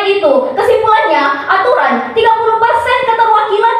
seperti itu. Kesimpulannya, aturan 30% keterwakilan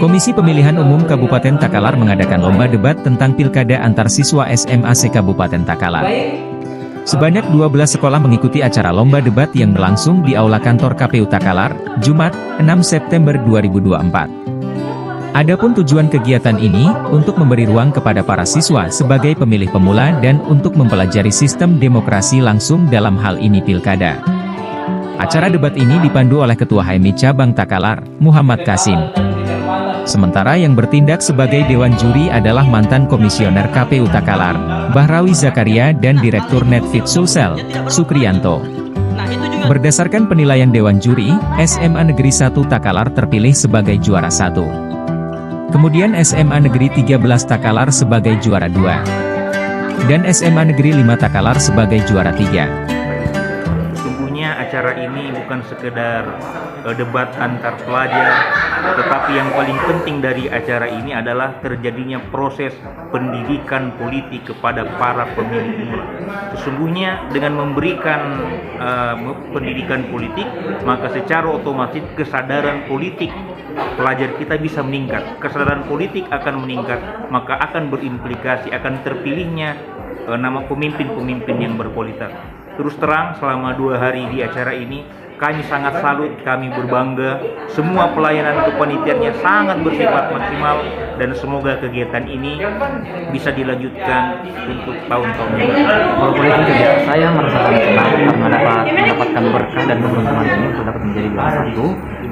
Komisi Pemilihan Umum Kabupaten Takalar mengadakan lomba debat tentang pilkada antar siswa SMA Kabupaten Takalar. Sebanyak 12 sekolah mengikuti acara lomba debat yang berlangsung di Aula Kantor KPU Takalar, Jumat, 6 September 2024. Adapun tujuan kegiatan ini, untuk memberi ruang kepada para siswa sebagai pemilih pemula dan untuk mempelajari sistem demokrasi langsung dalam hal ini pilkada. Acara debat ini dipandu oleh Ketua HMI Cabang Takalar, Muhammad Kasim. Sementara yang bertindak sebagai Dewan Juri adalah mantan Komisioner KPU Takalar, Bahrawi Zakaria dan Direktur Netfit Sulsel, Sukriyanto. Berdasarkan penilaian Dewan Juri, SMA Negeri 1 Takalar terpilih sebagai juara 1. Kemudian SMA Negeri 13 Takalar sebagai juara 2. Dan SMA Negeri 5 Takalar sebagai juara 3. Acara ini bukan sekedar debat antar pelajar, tetapi yang paling penting dari acara ini adalah terjadinya proses pendidikan politik kepada para pemilih. Sesungguhnya dengan memberikan pendidikan politik, maka secara otomatis kesadaran politik pelajar kita bisa meningkat. Kesadaran politik akan meningkat, maka akan berimplikasi akan terpilihnya nama pemimpin-pemimpin yang berkualitas. Terus terang, selama 2 hari di acara ini, kami sangat salut, kami berbangga. Semua pelayanan kepanitiaannya sangat bersifat maksimal, dan semoga kegiatan ini bisa dilanjutkan untuk tahun-tahun yang akan. Kalau boleh jujur ya, saya merasa sangat senang karena dapat mendapatkan berkah dan keberuntungan ini untuk dapat menjadi juara 1.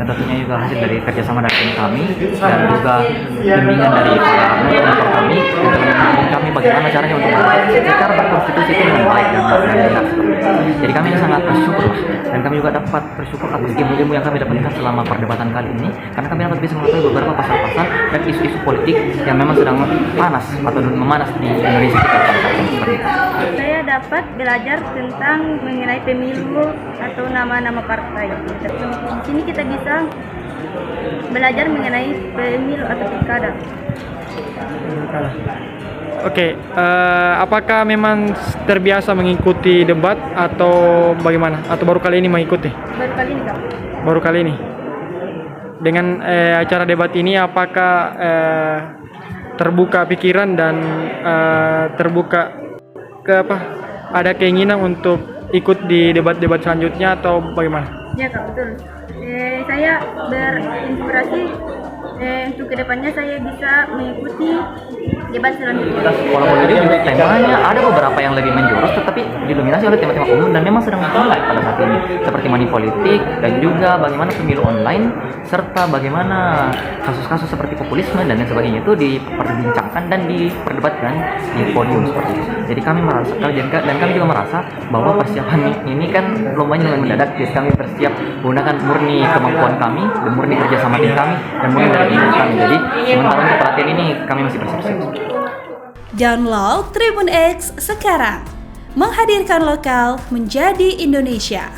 Dan tentunya juga hasil dari kerjasama dari tim kami dan juga bimbingan dari para mentor kami untuk membimbing kami bagaimana caranya untuk secara berkonstitusi itu dengan baik dan benar. Jadi kami sangat bersyukur dan kami juga dapat bersyukur atas ilmu-ilmu yang kami dapatkan selama perdebatan kali ini, karena kami dapat bisa mengetahui beberapa pasal-pasal dan isu-isu politik yang memang sedang panas atau memanas di Indonesia kita saat ini. Saya dapat belajar tentang mengenai pemilu atau nama-nama partai. Di sini kita bisa belajar mengenai pemilu atau pilkada. Oke, apakah memang terbiasa mengikuti debat atau bagaimana? Atau baru kali ini mengikuti? Baru kali ini, Kak. Baru kali ini. Dengan acara debat ini, apakah terbuka pikiran dan terbuka ke apa? Ada keinginan untuk ikut di debat-debat selanjutnya atau bagaimana? Ya, Kak, betul. Saya berinspirasi untuk kedepannya saya bisa mengikuti debat selanjutnya. Kalau boleh jujur, temanya ada beberapa yang lebih menjurus, tetapi didominasi oleh tema-tema umum dan memang sedang highlight pada saat ini, seperti money politik dan juga bagaimana pemilu online serta bagaimana kasus-kasus seperti populisme dan lain sebagainya itu diperbincangkan dan diperdebatkan di podium seperti itu. Jadi kami merasa dan kami juga merasa bahwa persiapan ini kan lombanya lumayan mendadak. Jadi kami bersiap menggunakan murni kemampuan kami dan murni kerjasama tim kami dan murni dari ilmu kami. Jadi sementara untuk pelatihan ini kami masih bersiap-siap. Download Tribun X sekarang, menghadirkan lokal menjadi Indonesia.